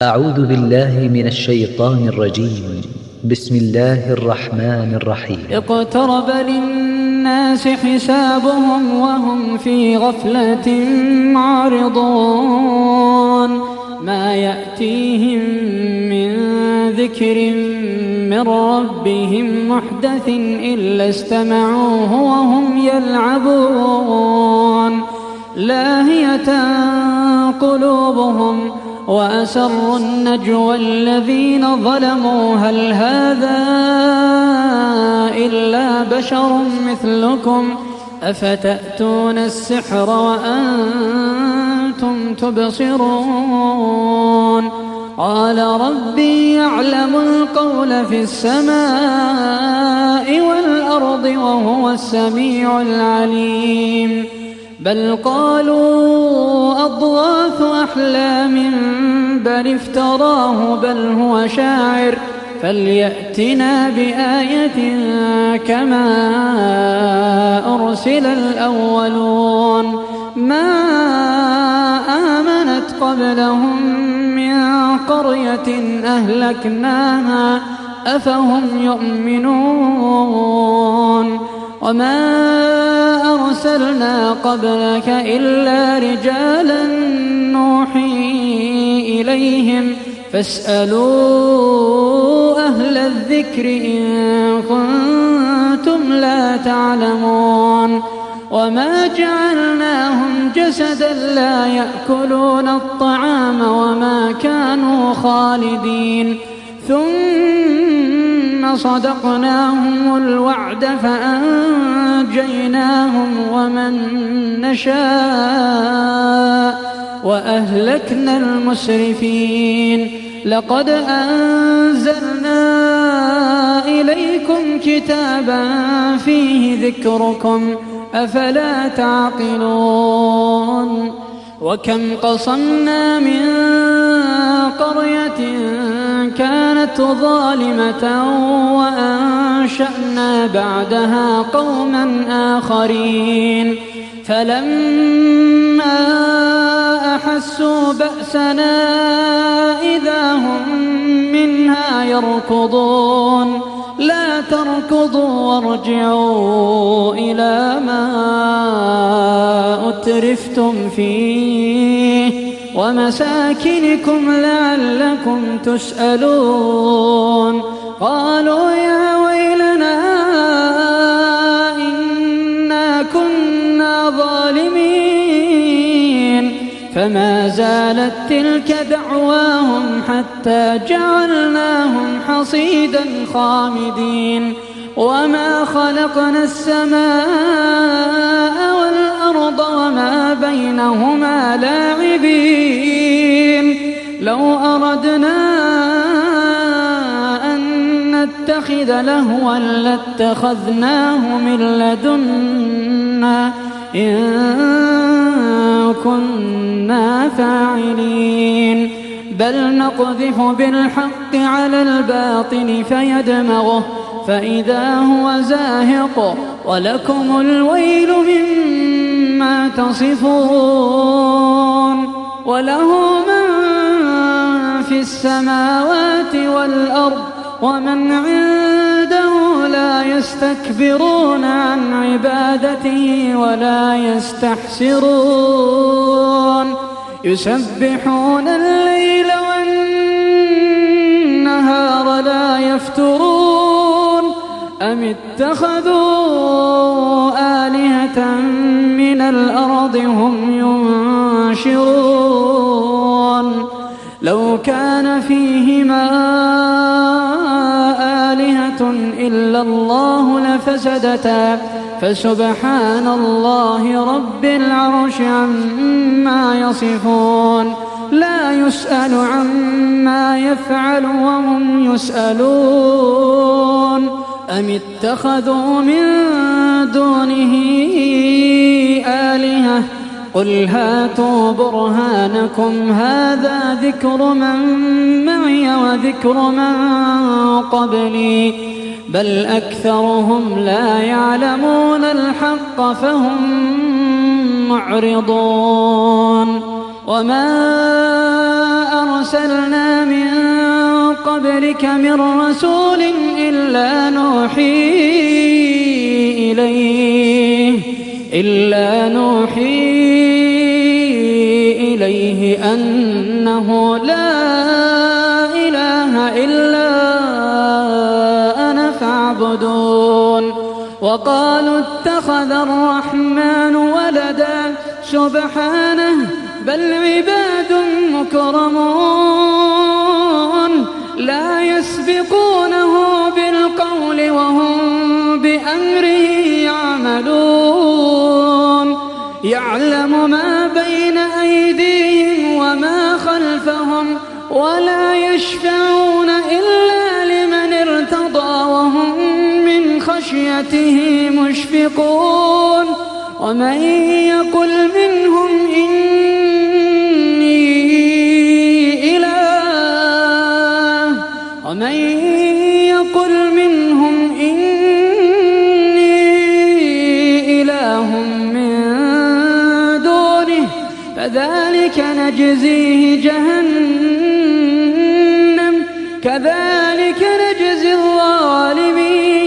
أعوذ بالله من الشيطان الرجيم. بسم الله الرحمن الرحيم. اقترب للناس حسابهم وهم في غفلة معرضون ما يأتيهم من ذكر من ربهم محدث إلا استمعوه وهم يلعبون لاهية قلوبهم وأسروا النجوى الذين ظلموا هل هذا إلا بشر مثلكم أفتأتون السحر وأنتم تبصرون قال ربي يعلم القول في السماء والأرض وهو السميع العليم بل قالوا أضغاث أحلام بل افتراه بل هو شاعر فليأتنا بآية كما أرسل الأولون ما آمنت قبلهم من قرية أهلكناها أفهم يؤمنون وما أرسلنا قبلك إلا رجالا نوحي إليهم فاسألوا أهل الذكر إن كنتم لا تعلمون وما جعلناهم جسدا لا يأكلون الطعام وما كانوا خالدين ثم صدقناهم الوعد فأنجيناهم ومن نشاء وأهلكنا المسرفين لقد أنزلنا إليكم كتابا فيه ذكركم أفلا تعقلون وكم قصمنا من قرية كانت ظالمة وأنشأنا بعدها قوما آخرين فلما أحسوا بأسنا إذا هم منها يركضون لا تركضوا وارجعوا إلى ما أترفتم فيه ومساكنكم لعلكم تسألون قالوا يا ويلنا إنا كنا ظالمين فما زالت تلك دعواهم حتى جعلناهم حصيدا خامدين وما خلقنا السماء والأرض وما بينهما لاعبين لو أردنا أن نتخذ لهوا لاتخذناه من لدنا إن كنا فاعلين بل نقذف بالحق على الباطل فيدمغه فإذا هو زاهق ولكم الويل مما تصفون وله من في السماوات والأرض ومن عنده لا يستكبرون عن عبادته ولا يستحسرون يسبحون الليل والنهار لا يفترون أم اتخذوا آلهة من الأرض هم ينشرون لو كان فيهما آلهة إلا الله لفسدتا فسبحان الله رب العرش عما يصفون لا يسأل عما يفعل وهم يسألون أم اتخذوا من دونه آلهة قل هاتوا برهانكم هذا ذكر من معي وذكر من قبلي بل أكثرهم لا يعلمون الحق فهم معرضون وما أرسلنا من قبلك من رسول إلا نوحي إليه أنه لا إله إلا أنا فاعبدون. وقالوا اتخذ الرحمن ولدا سبحانه بل عباد مكرمون لا يسبقونه بالقول وهم بأمره يعملون. يعلم ما بين أيديهم وما خلفهم ولا يشفعون إلا لمن ارتضى وهم من خشيته مشفقون. ومن يقل منهم إني إله من دونه فذلك نجزيه جهنم كذلك نجزي الظالمين.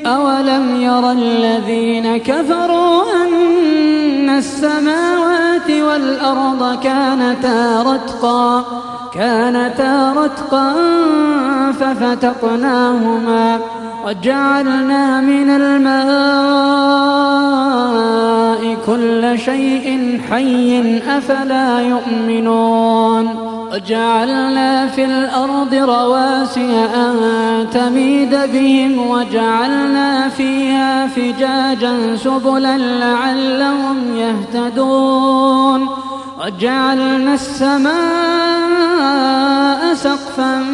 أولم يرى الذين كفروا أن السماوات والأرض كانتا رتقا ففتقناهما وجعلنا من الماء كل شيء حي أفلا يؤمنون. وجعلنا في الأرض رواسي أن تميد بهم وجعلنا فيها فجاجا سبلا لعلهم يهتدون. وجعلنا السماء سقفا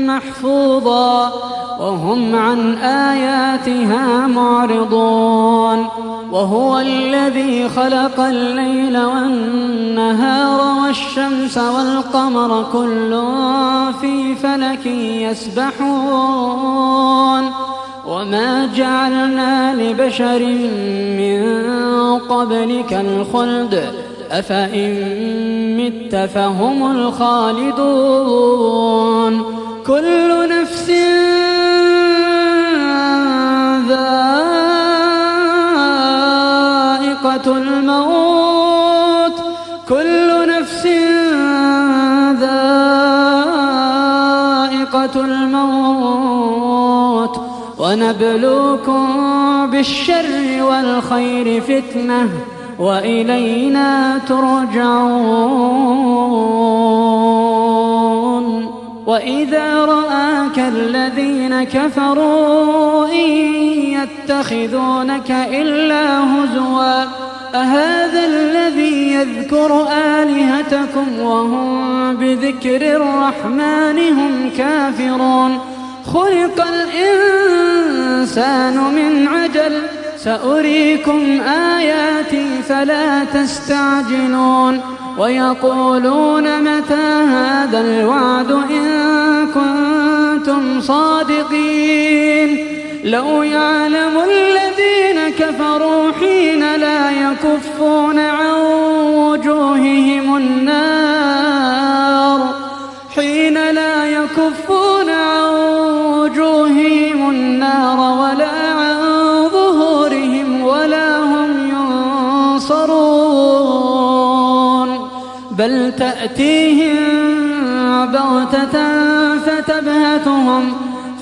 محفوظا وهم عن آياتها معرضون. وهو الذي خلق الليل والنهار والشمس والقمر كل في فلك يسبحون. وما جعلنا لبشر من قبلك الخلد أفإن مت فهم الخالدون. كل نفس ذائقة الموت ونبلوكم بالشر والخير فتنة وإلينا ترجعون. وإذا رآك الذين كفروا إن يتخذونك إلا هزوا أهذا الذي يذكر آلهتكم وهم بذكر الرحمن هم كافرون. خلق الإنسان من عجل سأريكم آياتي فلا تستعجلون. ويقولون متى هذا الوعد إن كنتم صادقين. لو يعلم الذين كفروا حين لا يكفون عن وجوههم النار ولا عن ظهورهم ولا هم ينصرون. بل تأتيهم بغتة فتبهتهم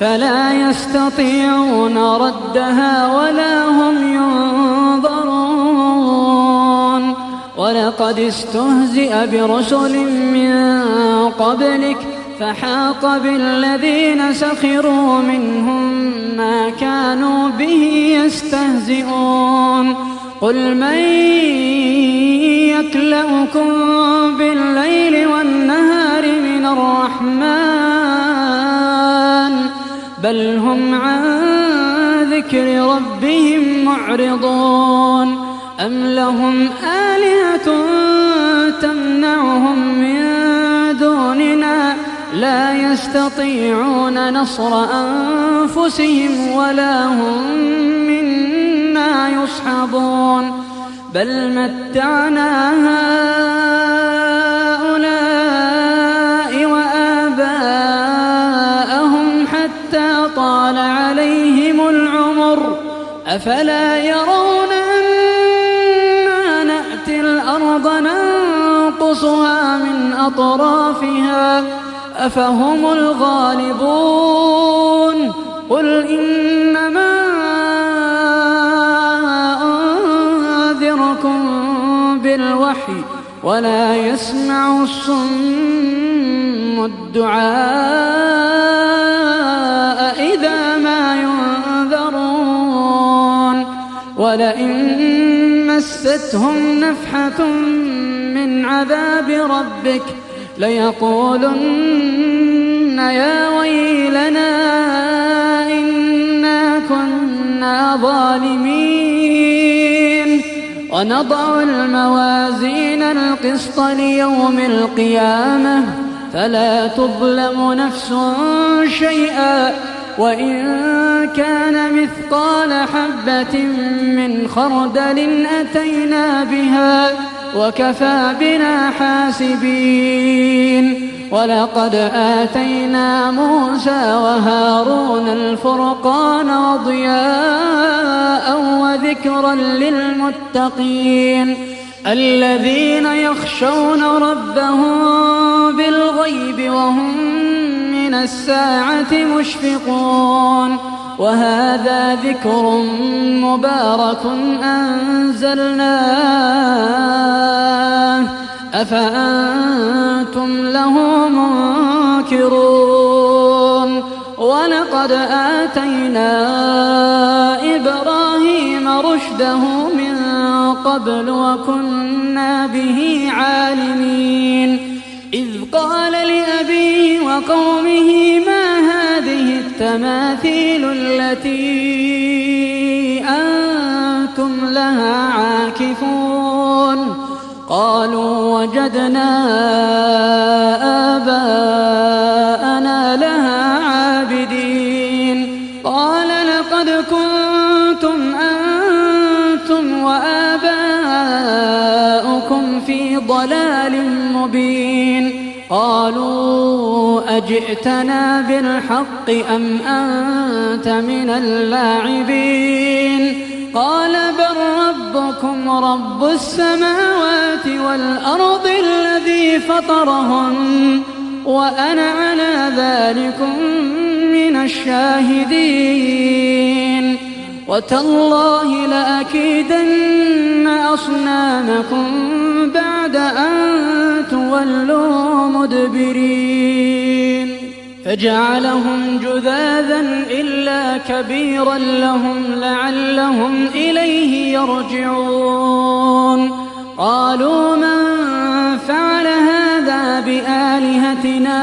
فلا يستطيعون ردها ولا هم ينظرون. ولقد استهزئ برسل من قبلك فحاق بالذين سخروا منهم ما كانوا به يستهزئون. قل من يكلؤكم بالليل والنهار من الرحمن بل هم عن ذكر ربهم معرضون. أم لهم آلهة تمنعهم من دوننا لا يستطيعون نصر أنفسهم ولا هم منا يصحبون. بل متعنا هؤلاء وآباءهم حتى طال عليهم العمر أفلا يرون أنا نأتي الأرض ننقصها من أطرافها أفهم الغالبون قل إنما أنذركم بالوحي ولا يسمع الصم الدعاء إذا ما ينذرون ولئن مستهم نفحة من عذاب ربك ليقولن يا ويلنا إنا كنا ظالمين ونضع الموازين القسط ليوم القيامة فلا تظلم نفس شيئا وإن كان مثقال حبة من خردل أتينا بها وكفى بنا حاسبين ولقد آتينا موسى وهارون الفرقان وضياء وذكرا للمتقين الذين يخشون ربهم بالغيب وهم من الساعة مشفقون وهذا ذكر مبارك أنزلناه أفأنتم له منكرون ولقد آتينا إبراهيم رشده من قبل وكنا به عالمين إذ قال لأبيه وقومه ما هذه التماثيل التي أنتم لها عاكفون قالوا وجدنا آباءنا لها عابدين قال لقد كنتم أنتم وآباؤكم في ضلال مبين قالوا أجئتنا بالحق أم أنت من اللاعبين قال بل ربكم رب السماوات والأرض الذي فطرهن وأنا على ذلكم من الشاهدين وتالله لأكيدن أصنامكم بعد أن تولوا مدبرين فجعلهم جذاذا إلا كبيرا لهم لعلهم إليه يرجعون قالوا من فعل هذا بآلهتنا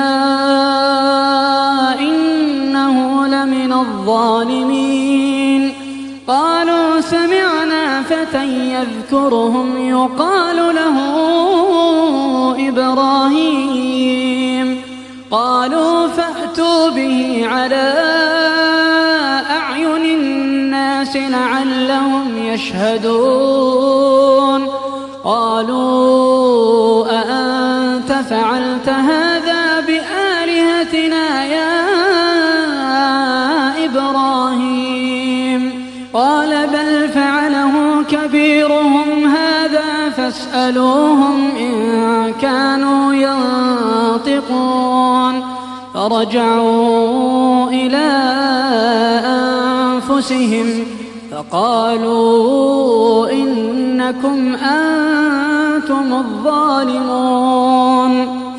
إنه لمن الظالمين قالوا سمعنا فتى يذكرهم يقال له إبراهيم قالوا فأتوا به على أعين الناس لعلهم يشهدون قالوا أأنت فعلت هذا بآلهتنا يا إبراهيم قال بل فعله كبيرهم هذا فاسألوهم إن كانوا ينطقون فرجعوا إلى أنفسهم فقالوا إنكم أنتم الظالمون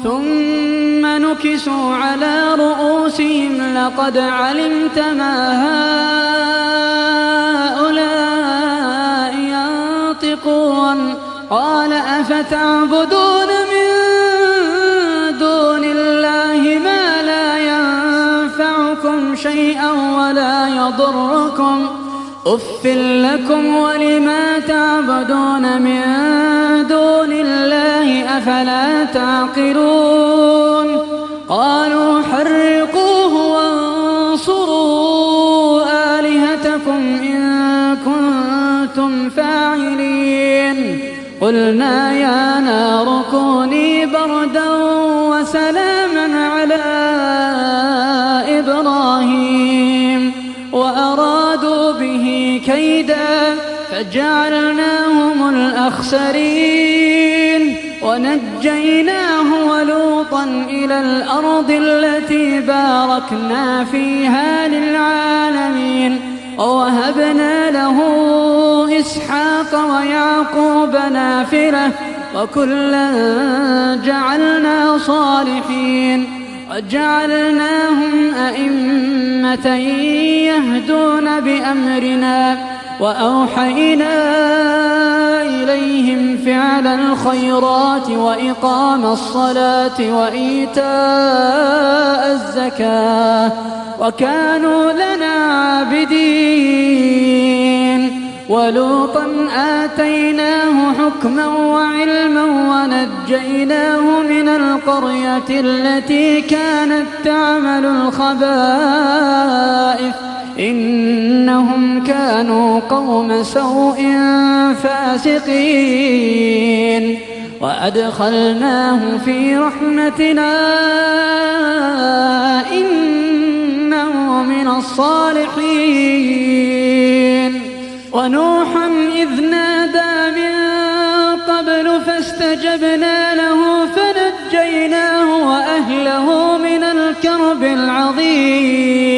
ثم نكسوا على رؤوسهم لقد علمت ما هؤلاء ينطقون قال أفتعبدون من دون الله ما لا ينفعكم شيئا ولا يضركم أف لكم ولما تعبدون من دون الله أفلا تعقلون قالوا حرقوه وانصروا آلهتكم إن كنتم فاعلين قلنا يا نار كوني بردا وسلاما على إبراهيم وأرادوا به كيدا فجعلناهم الأخسرين ونجيناه ولوطا إلى الأرض التي باركنا فيها للعالمين ووهبنا له إسحاق ويعقوب نافلة وكلا جعلنا صالحين وجعلناهم أئمة يهدون بأمرنا وأوحينا إليهم فعل الخيرات وإقام الصلاة وإيتاء الزكاة وكانوا لنا عابدين ولوطا آتيناه حكما وعلما ونجيناه من القرية التي كانت تعمل الخبائث إنهم كانوا قوم سوء فاسقين وأدخلناه في رحمتنا إنه من الصالحين ونوحا إذ نادى من قبل فاستجبنا له فنجيناه وأهله من الكرب العظيم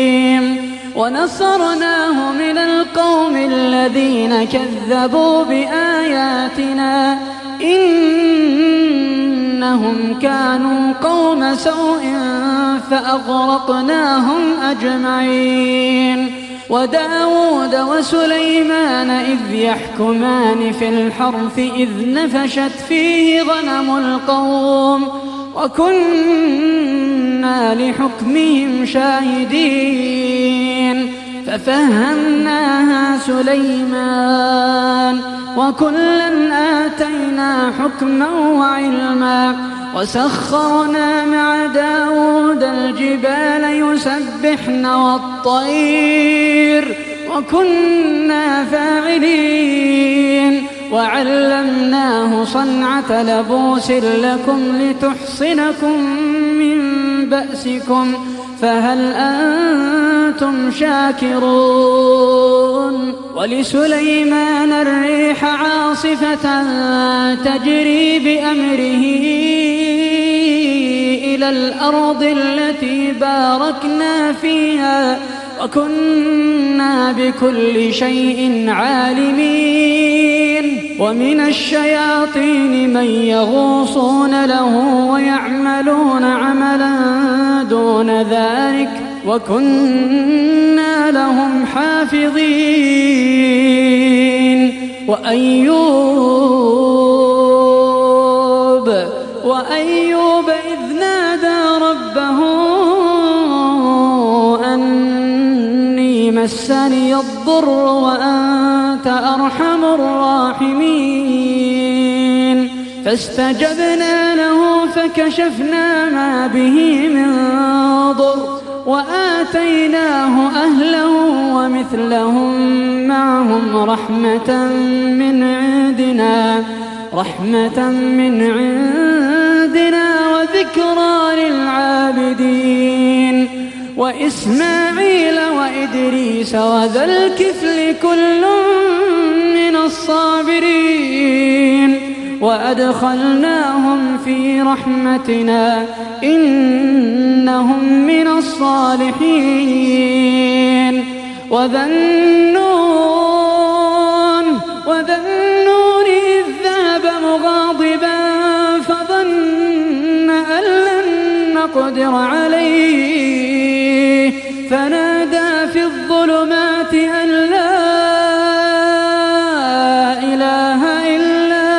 ونصرناه من القوم الذين كذبوا بآياتنا إنهم كانوا قوم سوء فأغرقناهم أجمعين وداود وسليمان إذ يحكمان في الحرث إذ نفشت فيه غنم القوم وكنا لحكمهم شاهدين ففهمناها سليمان وكلا آتينا حكما وعلما وسخرنا مع داود الجبال يسبحن والطير وكنا فاعلين وعلمناه صنعة لبوس لكم لتحصنكم من بأسكم فهل أنتم شاكرون ولسليمان الريح عاصفة تجري بأمره إلى الأرض التي باركنا فيها وكنا بكل شيء عالمين ومن الشياطين من يغوصون له ويعملون عملا دون ذلك وكنا لهم حافظين وأيوب إذ نادى ربه أني مسني الضر وأنت أرحم الراحمين فاستجبنا له فكشفنا ما به من ضر وآتيناه أهله ومثلهم معهم رحمة من عندنا وذكرى للعابدين وإسماعيل وإدريس وذا الكفل كل من الصابرين وأدخلناهم في رحمتنا إنهم من الصالحين وذا النون إذ ذهب مغاضبا فظن أن لن نقدر عليه فنادى في الظلمات أن لا إله إلا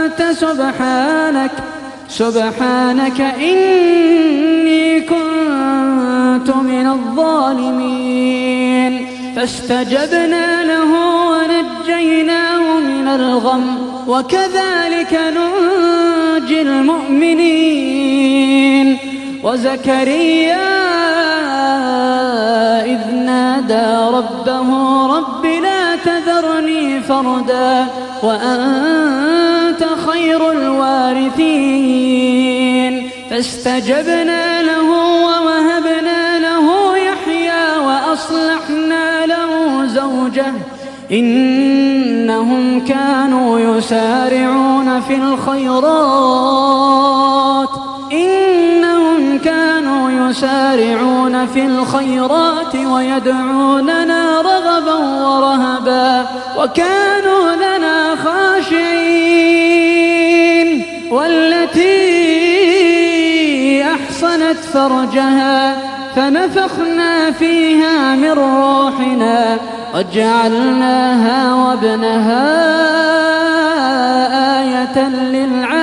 أنت سبحانك إني كنت من الظالمين فاستجبنا له ونجيناه من الغم وكذلك ننجي المؤمنين وزكريا إذ نادى ربه رب لا تذرني فردا وأنت خير الوارثين. فاستجبنا له ووهبنا له يحيى وأصلحنا له زوجه إنهم كانوا يسارعون في الخيرات ويدعوننا رغبا ورهبا وكانوا لنا خاشعين. والتي أحصنت فرجها فنفخنا فيها من روحنا وجعلناها وابنها آية للعالمين.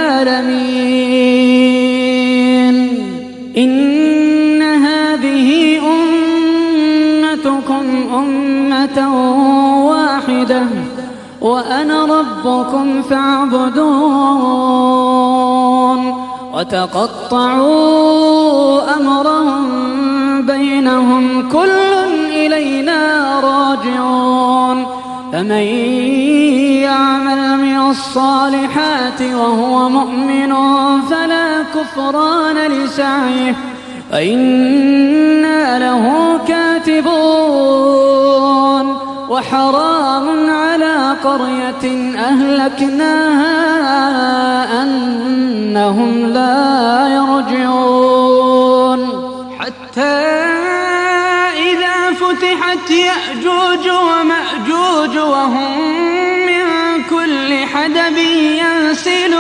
إن هذه أمتكم أمة واحدة وأنا ربكم فاعبدون. وتقطعوا أمرهم بينهم كل إلينا راجعون. فمن يعمل من الصالحات وهو مؤمن فلا كفران لسعيه وإنا له كاتبون. وحرام على قرية أهلكناها أنهم لا يرجعون. حتى إذا فتحت يأجوج ومأجوج وهم من كل حدب ينسلون.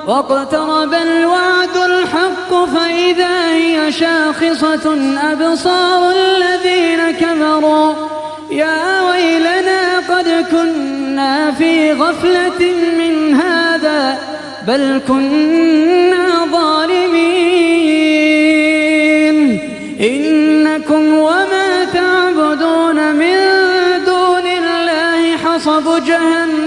واقترب الوعد الحق فإذا هي شاخصة أبصار الذين كفروا يا ويلنا قد كنا في غفلة من هذا بل كنا ظالمين. إنكم وما تعبدون من دون الله حصب جهنم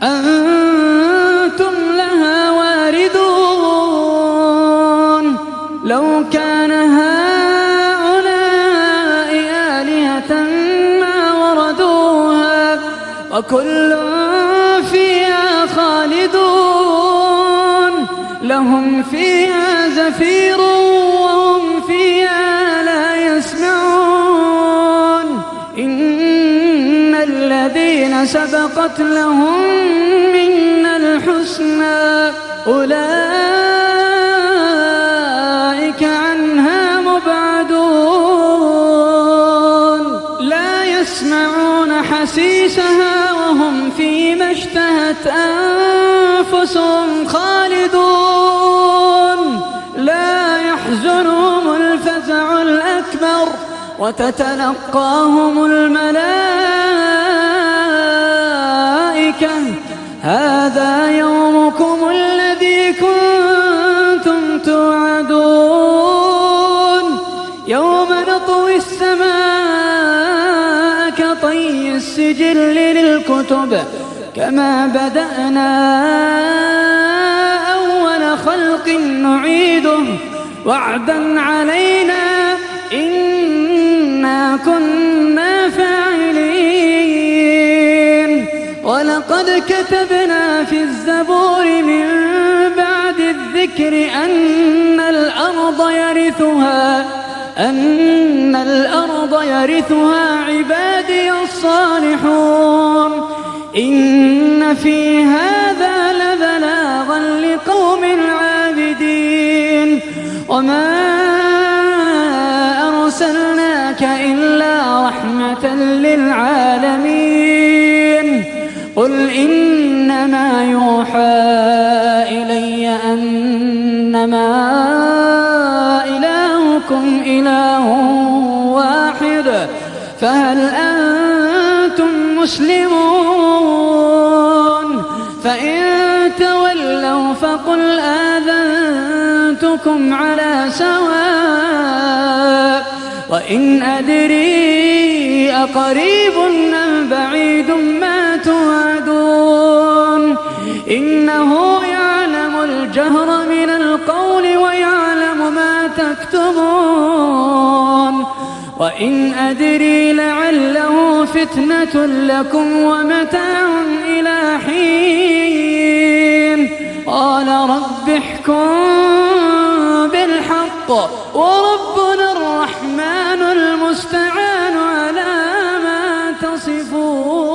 أنتم لها واردون. لو كان هؤلاء آلهة ما وردوها وكل فيها خالدون. لهم فيها زفير وهم فيها لا يسمعون. إن الذين سبقت لهم منا الحسنى أولئك عنها مبعدون. لا يسمعون حسيسها وهم فيما اشتهت أنفسهم خالدون. لا يحزنهم الفزع الأكبر وتتلقاهم الملائكة هذا يومكم الذي كنتم توعدون. يوم نطوي السماء كطي السجل للكتب كما بدأنا أول خلق نعيده وعدا علينا إنا كنا فاعلين. ولقد كتبنا في الزبور من بعد الذكر أن الأرض يرثها عبادي الصالحون. إن في هذا لبلاغا لقوم عابدين. وما أرسلناك إلا رحمة للعالمين. قل إنما يوحى إلي أنما إلهكم إله واحد فهل أنتم مسلمون؟ فإن تولوا فقل آذنتكم على سواء. وإن أدري أقريب أم بعيد ما توعدون. إنه يعلم الجهر من القول ويعلم ما تكتمون. وإن أدري لعله فتنة لكم ومتاع إلى حين قال رب احكم بالحق وربنا الرحمن المستعان على ما تصفون.